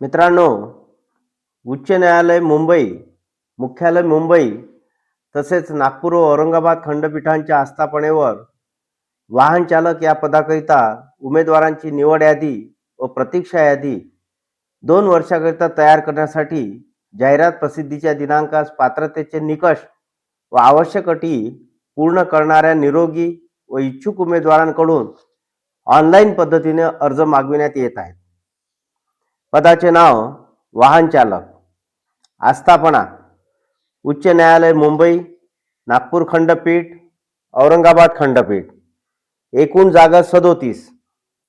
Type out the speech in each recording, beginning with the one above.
मित्रांनो, उच्च न्यायालय मुंबई, मुख्यालय मुंबई तसेच नागपूर व औरंगाबाद खंडपीठांच्या आस्थापनेवर वाहन चालक या पदाकरिता उमेदवारांची निवड यादी व प्रतीक्षा यादी 2 वर्षाकरिता तयार करण्यासाठी जाहिरात प्रसिद्धीच्या दिनांकास पात्रतेचे निकष व आवश्यक अटी पूर्ण करणाऱ्या निरोगी व इच्छुक उमेदवारांकडून ऑनलाईन पद्धतीने अर्ज मागविण्यात येत आहेत. पदाचे नाव वाहन चालक, आस्थापना उच्च न्यायालय मुंबई, नागपूर खंडपीठ, औरंगाबाद खंडपीठ. एकूण जागा 37,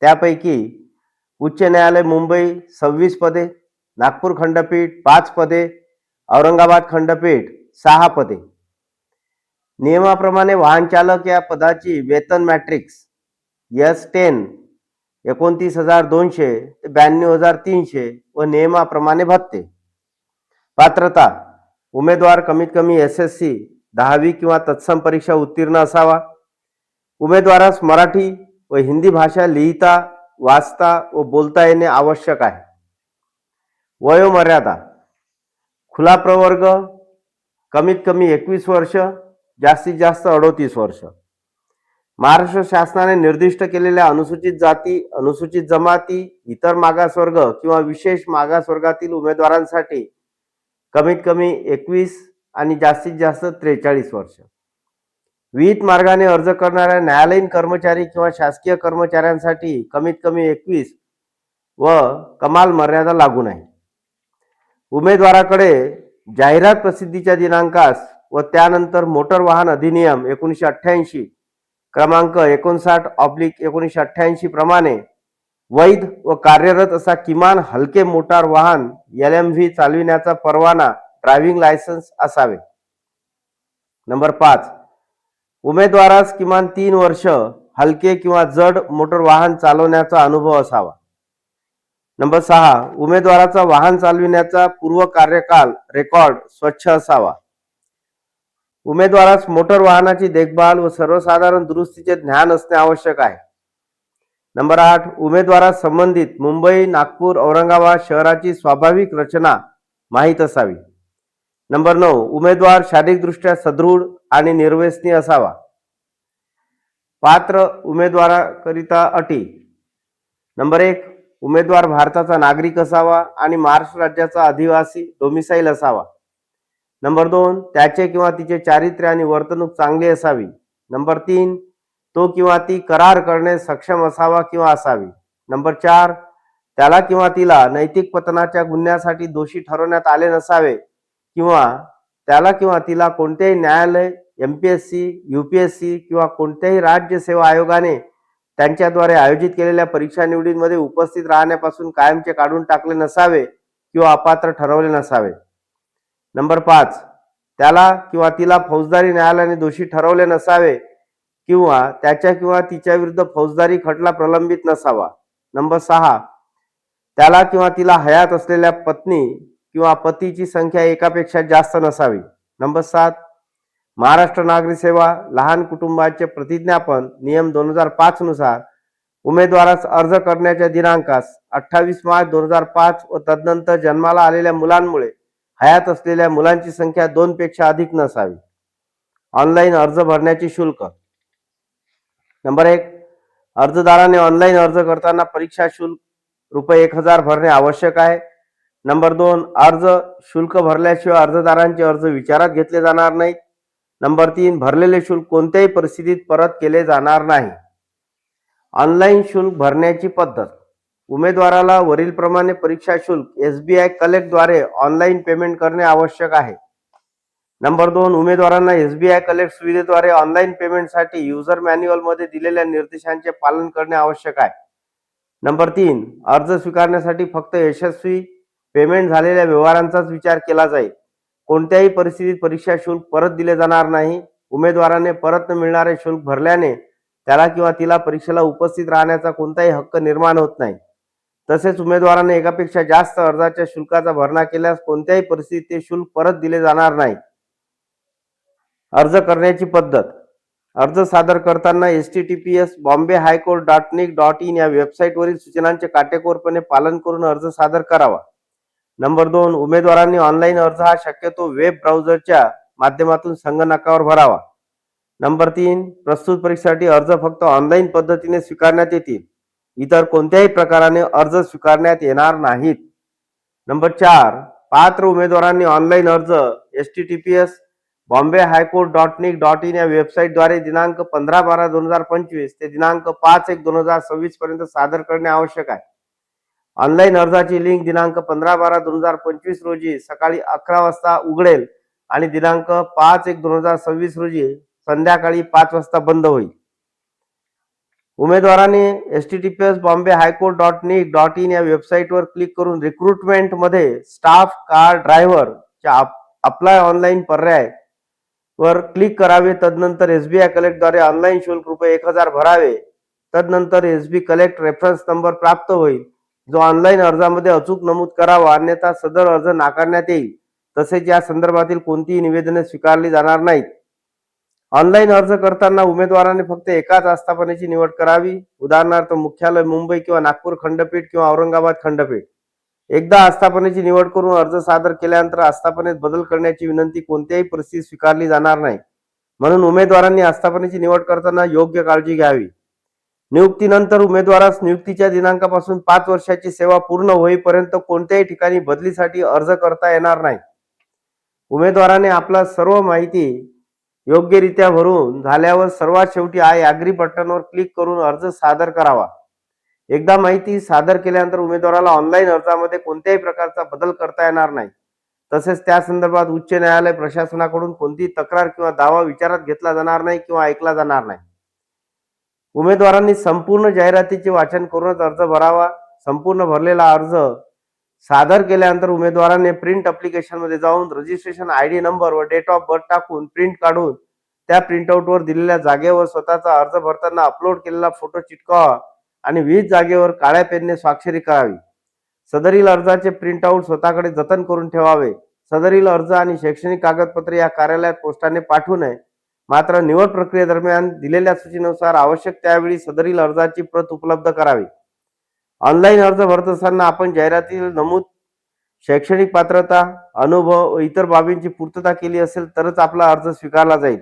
त्यापैकी उच्च न्यायालय मुंबई 26 पदे, नागपूर खंडपीठ 5 पदे, औरंगाबाद खंडपीठ 6 पदे. नियमाप्रमाणे वाहन चालक या पदाची वेतन मॅट्रिक्स S10 29,200 ते 92,300 व नियमाप्रमाणे भत्ते. पात्रता: उमेदवार कमीत कमी SSC 10वी किंवा तत्सम परीक्षा उत्तीर्ण असावा. उमेदवारास मराठी व हिंदी भाषा लिहिता, वाचता व बोलता येणे आवश्यक आहे. वयोमर्यादा: खुला प्रवर्ग कमीत कमी 21 वर्ष, जास्तीत जास्त 38 वर्ष. महाराष्ट्र शासनाने निर्दिष्ट केलेल्या अनुसूचित जाती, अनुसूचित जमाती, इतर मागासवर्ग किंवा विशेष मागासवर्गातील उमेदवारांसाठी कमीत कमी 21 आणि जास्तीत जास्त 43 वर्ष. विहित मार्गाने अर्ज करणाऱ्या न्यायालयीन कर्मचारी किंवा शासकीय कर्मचाऱ्यांसाठी कमीत कमी 21 व कमाल मर्यादा लागू नाही. उमेदवाराकडे जाहिरात प्रसिद्धीच्या दिनांकास व त्यानंतर मोटर वाहन अधिनियम 1988 क्रमांक 59/1988 प्रमाणे वैध व कार्यरत असा किमान हलके मोटार वाहन LMV चालविण्याचा परवाना ड्रायव्हिंग लायसन्स असावे. नंबर 5, उमेदवारास किमान 3 वर्ष हलके किंवा जड मोटर वाहन चालवण्याचा अनुभव असावा. नंबर 6, उमेदवाराचा वाहन चालविण्याचा पूर्व कार्यकाल रेकॉर्ड स्वच्छ असावा. उमेदवारास मोटर वाहनाची देखभाल व सर्वसाधारण दुरुस्तीचे ज्ञान असणे आवश्यक आहे. नंबर 8, उमेदवारास संबंधित मुंबई, नागपूर, औरंगाबाद शहराची स्वाभाविक रचना माहीत असावी. नंबर 9, उमेदवार शारीरिकदृष्ट्या सदृढ आणि निर्व्यसनी असावा. पात्र उमेदवाराकरिता अटी: नंबर 1, उमेदवार भारताचा नागरिक असावा आणि महाराष्ट्र राज्याचा अधिवासी डोमिसाईल असावा. नंबर 2, त्याचे किंवा तिचे चारित्र्य आणि वर्तणूक चांगली असावी. नंबर 3, तो किंवा ती करार करणे सक्षम असावा किंवा असावी. नंबर 4, त्याला किंवा तिला नैतिक पतनाच्या गुन्ह्यासाठी दोषी ठरवण्यात आले नसावे किंवा त्याला किंवा तिला कोणतेही न्यायालय, MPSC, UPSC किंवा कोणत्याही राज्य सेवा आयोगाने त्यांच्याद्वारे आयोजित केलेल्या परीक्षा निवडींमध्ये उपस्थित राहण्यापासून कायमचे काढून टाकले नसावे किंवा अपात्र ठरवले नसावे. नंबर 5, त्याला किंवा तिला फौजदारी न्यायालयाने दोषी ठरवले नसावे किंवा त्याच्या किंवा तिच्या विरुद्ध फौजदारी खटला प्रलंबित नसावा. नंबर 6, त्याला किंवा तिला हयात असलेल्या पत्नी किंवा पतीची संख्या एकापेक्षा जास्त नसावी. नंबर 7, महाराष्ट्र नागरी सेवा लहान कुटुंबाचे प्रतिज्ञापन नियम 2005 नुसार उमेदवारास अर्ज करण्याच्या दिनांकास 28 मार्च 2005 व तदनंतर जन्माला आलेल्या मुलांमुळे हयात असलेल्या मुलांची संख्या 2 पेक्षा अधिक नसावी. ऑनलाईन अर्ज भरण्याचे शुल्क: नंबर 1, अर्जदाराने ऑनलाईन अर्ज करताना परीक्षा शुल्क ₹1000 भरणे आवश्यक आहे. नंबर 2, अर्ज शुल्क भरल्याशिवाय अर्जदारांचे अर्ज विचारात घेतले जाणार नाहीत. नंबर 3, भरलेले शुल्क कोणत्याही परिस्थितीत परत केले जाणार नाही. ऑनलाईन शुल्क भरण्याची पद्धत: उमेदवाराला वरीलप्रमाणे परीक्षा शुल्क SBI कलेक्टद्वारे ऑनलाईन पेमेंट करणे आवश्यक आहे. नंबर 2, उमेदवारांना SBI कलेक्ट सुविधेद्वारे ऑनलाईन पेमेंटसाठी युजर मॅन्युअलमध्ये दिलेल्या निर्देशांचे पालन करणे आवश्यक आहे. नंबर 3, अर्ज स्वीकारण्यासाठी फक्त यशस्वी पेमेंट झालेल्या व्यवहारांचाच विचार केला जाईल. कोणत्याही परिस्थितीत परीक्षा शुल्क परत दिले जाणार नाही. उमेदवाराने परत न मिळणारे शुल्क भरल्याने त्याला किंवा तिला परीक्षेला उपस्थित राहण्याचा कोणताही हक्क निर्माण होत नाही. तसेच उमेदवाराने एकापेक्षा जास्त अर्जाच्या शुल्काचा भरणा केल्यास कोणत्याही परिस्थितीत ते शुल्क परत दिले जाणार नाही. अर्ज करण्याची पद्धत: अर्ज सादर करताना https://bombayhighcourt.nic.in या वेबसाईटवरील सूचनांचे काटेकोरपणे पालन करून अर्ज सादर करावा. नंबर 2, उमेदवारांनी ऑनलाईन अर्ज हा शक्यतो वेब ब्राउझरच्या माध्यमातून संगणकावर भरावा. नंबर 3, प्रस्तुत परीक्षेसाठी अर्ज फक्त ऑनलाईन पद्धतीने स्वीकारण्यात येतील. इतर कोणत्याही प्रकाराने अर्ज स्वीकारण्यात येणार नाहीत. नंबर 4, पात्र उमेदवारांनी ऑनलाईन अर्ज https bombay-high-court.nic.in या वेबसाईटद्वारे दिनांक 15/12/2025 ते दिनांक 5/1/2026 पर्यंत सादर करणे आवश्यक आहे. ऑनलाईन अर्जाची लिंक दिनांक 15/12/2025 रोजी सकाळी 11 वाजता उघडेल आणि दिनांक 5/1/2026 रोजी संध्याकाळी 5 वाजता बंद होईल. उमेदवारांनी https bombay-high-court.nic.in या वेबसाईटवर क्लिक करून रिक्रुटमेंट मध्ये स्टाफ कार ड्रायव्हर च्या अप्लाय ऑनलाईन पर्याय वर क्लिक करावे. तदनंतर एसबीआय कलेक्टद्वारे ऑनलाईन शुल्क ₹1000 भरावे. तदनंतर एसबी कलेक्ट रेफरन्स नंबर प्राप्त होईल, जो ऑनलाईन अर्जामध्ये अचूक नमूद करावा, अन्यथा सदर अर्ज नाकारण्यात येईल. तसेच या संदर्भातील कोणतीही निवेदने स्वीकारली जाणार नाहीत. ऑनलाईन अर्ज करताना उमेदवाराने फक्त एकाच आस्थापनेची निवड करावी. उदाहरणार्थ मुख्यालय मुंबई किंवा नागपूर खंडपीठ किंवा औरंगाबाद खंडपीठ. एकदा आस्थापनेची निवड करून अर्ज सादर केल्यानंतर आस्थापनेत बदल करण्याची विनंती कोणत्याही परिस्थितीत स्वीकारली जाणार नाही. म्हणून उमेदवारांनी आस्थापनेची निवड करताना योग्य काळजी घ्यावी. नियुक्तीनंतर उमेदवारास नियुक्तीच्या दिनांकापासून 5 वर्षाची सेवा पूर्ण होईपर्यंत कोणत्याही ठिकाणी बदलीसाठी अर्ज करता येणार नाही. उमेदवाराने आपला सर्व माहिती योग्यरित्या भरून झाल्यावर सर्वात शेवटी आय ॲग्री बटनवर क्लिक करून अर्ज सादर करावा. एकदा माहिती सादर केल्यानंतर उमेदवाराला ऑनलाईन अर्जामध्ये कोणत्याही प्रकारचा बदल करता येणार नाही. तसेच त्या संदर्भात उच्च न्यायालय प्रशासनाकडून कोणतीही तक्रार किंवा दावा विचारात घेतला जाणार नाही किंवा ऐकला जाणार नाही. उमेदवारांनी संपूर्ण जाहिरातीचे वाचन करूनच अर्ज भरावा. संपूर्ण भरलेला अर्ज सादर केल्यानंतर उमेदवाराने प्रिंट ॲप्लिकेशन मध्ये जाऊन रजिस्ट्रेशन आयडी नंबर व डेट ऑफ बर्थ टाकून प्रिंट काढून त्या प्रिंटआउटवर दिलेल्या जागेवर स्वतःचा अर्ज भरताना अपलोड केलेला फोटो चिटकावा आणि 20 जागेवर काळ्या पेनने स्वाक्षरी करावी. सदरील अर्जाचे प्रिंटआउट स्वतःकडे जतन करून ठेवावे. सदरील अर्ज आणि शैक्षणिक कागदपत्रे या कार्यालयात पोस्टाने पाठवू नये. मात्र निवड प्रक्रियेदरम्यान दिलेल्या सूचनेनुसार आवश्यक त्यावेळी सदरील अर्जाची प्रत उपलब्ध करावी. ऑनलाईन अर्ज भरत असताना आपण जाहिरातीतील नमूद शैक्षणिक पात्रता, अनुभव व इतर बाबींची पूर्तता केली असेल तरच आपला अर्ज स्वीकारला जाईल.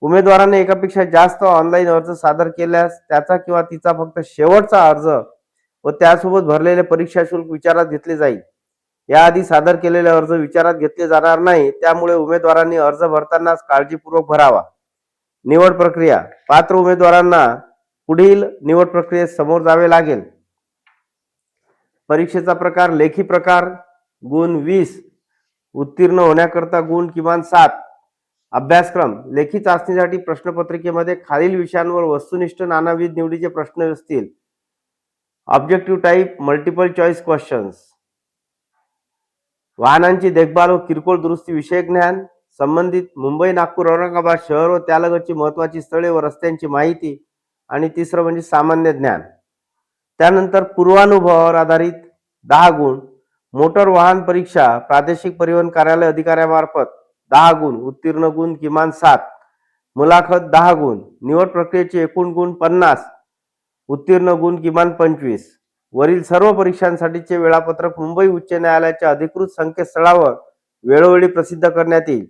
उमेदवाराने एकापेक्षा जास्त ऑनलाईन अर्ज सादर केल्यास त्याचा किंवा तिचा फक्त शेवटचा अर्ज व त्यासोबत भरलेले परीक्षा शुल्क विचारात घेतले जाईल. याआधी सादर केलेले अर्ज विचारात घेतले जाणार नाही. त्यामुळे उमेदवारांनी अर्ज भरतानाच काळजीपूर्वक भरावा. निवड प्रक्रिया. पात्र उमेदवारांना पुढील निवड प्रक्रियेत समोर जावे लागेल. परीक्षेचा प्रकार. लेखी प्रकार गुण 20, उत्तीर्ण होण्याकरता गुण किमान 7. अभ्यासक्रम. लेखी चाचणीसाठी प्रश्नपत्रिकेमध्ये खालील विषयांवर वस्तुनिष्ठ नानाविध निवडीचे प्रश्न असतील. Objective type multiple choice questions. वाहनांची देखभाल व किरकोळ दुरुस्ती विषयक ज्ञान. संबंधित मुंबई, नागपूर, औरंगाबाद शहर व त्यालगतची महत्वाची स्थळे व रस्त्यांची माहिती. आणि तिसरं म्हणजे सामान्य ज्ञान. त्यानंतर पूर्वानुभवावर आधारित 10 गुण. मोटर वाहन परीक्षा प्रादेशिक परिवहन कार्यालय अधिकाऱ्यामार्फत 10 गुण. उत्तीर्ण गुण किमान 7. मुलाखत 10 गुण. निवड प्रक्रियेचे एकूण गुण 50. उत्तीर्ण गुण किमान 25. वरील सर्व परीक्षांसाठीचे वेळापत्रक मुंबई उच्च न्यायालयाच्या अधिकृत संकेतस्थळावर वेळोवेळी प्रसिद्ध करण्यात येईल.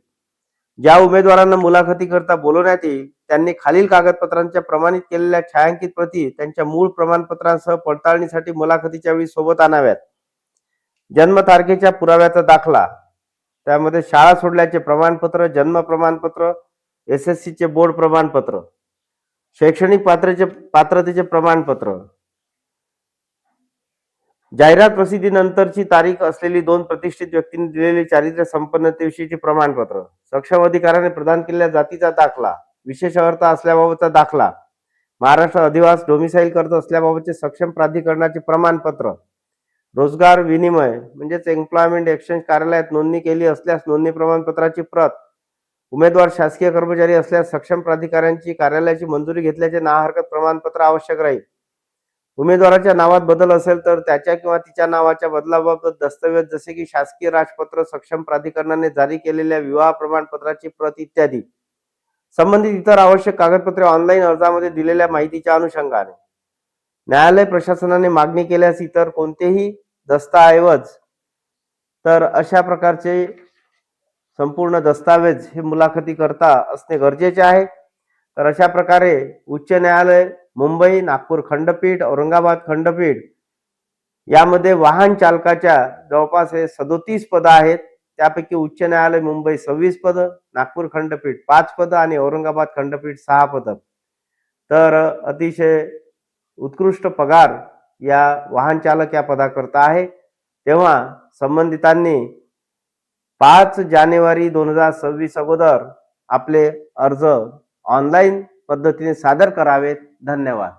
ज्या उमेदवारांना मुलाखतीकरता बोलवण्यात येईल त्यांनी खालील कागदपत्रांच्या प्रमाणित केलेल्या छायांकित प्रती त्यांच्या मूळ प्रमाणपत्रांसह पडताळणीसाठी मुलाखतीच्या वेळी सोबत आणाव्यात. जन्मतारखेच्या पुराव्याचा दाखला, त्यामध्ये शाळा सोडल्याचे प्रमाणपत्र, जन्म प्रमाणपत्र, एसएससीचे बोर्ड प्रमाणपत्र, शैक्षणिक पात्रतेचे प्रमाणपत्र, जाहिरात प्रसिद्धीनंतरची तारीख असलेली 2 प्रतिष्ठित व्यक्तींनी दिलेले चारित्र्य संपन्नतेविषयीचे प्रमाणपत्र, सक्षम अधिकाऱ्याने प्रदान केलेल्या जातीचा दाखला, विशेष अर्थ असल्याबाबतचा दाखला, महाराष्ट्र अधिवास डोमिसाईल करत असल्याबाबतचे सक्षम प्राधिकरणाचे प्रमाणपत्र, रोजगार विनिमय म्हणजेच एम्प्लॉयमेंट एक्सचेंज कार्यालयात नोंदणी केली असल्यास नोंदणी प्रमाणपत्राची प्रत, उमेदवार शासकीय कर्मचारी असल्यास सक्षम प्राधिकाऱ्यांची कार्यालयाची मंजुरी घेतल्याचे ना हरकत प्रमाणपत्र आवश्यक राहील. उमेदवाराच्या नावात बदल असेल तर त्याच्या किंवा तिच्या नावाच्या बदलाबाबत दस्तऐवज जसे की शासकीय राजपत्र, सक्षम प्राधिकरणाने जारी केलेल्या विवाह प्रमाणपत्राची प्रत इत्यादी. संबंधित इतर आवश्यक कागदपत्रे ऑनलाईन अर्जामध्ये दिलेल्या माहितीच्या अनुषंगाने. न्यायालय प्रशासनाने मागणी केल्यास इतर कोणतेही दस्तऐवज तर अशा प्रकारचे संपूर्ण दस्तावेज हे मुलाखती करता असणे गरजेचे आहे. तर अशा प्रकारे उच्च न्यायालय मुंबई, नागपूर खंडपीठ, औरंगाबाद खंडपीठ यामध्ये वाहन चालकाच्या जवळपास हे 37 पदं आहेत. त्यापैकी उच्च न्यायालय मुंबई 26 पदं, नागपूर खंडपीठ 5 पदं आणि औरंगाबाद खंडपीठ 6 पदं. तर अतिशय उत्कृष्ट पगार या वाहन चालक या पदाकरता आहे. तेव्हा संबंधितांनी 5 जानेवारी 2026 अगोदर आपले अर्ज ऑनलाईन पद्धतीने सादर करावेत. धन्यवाद.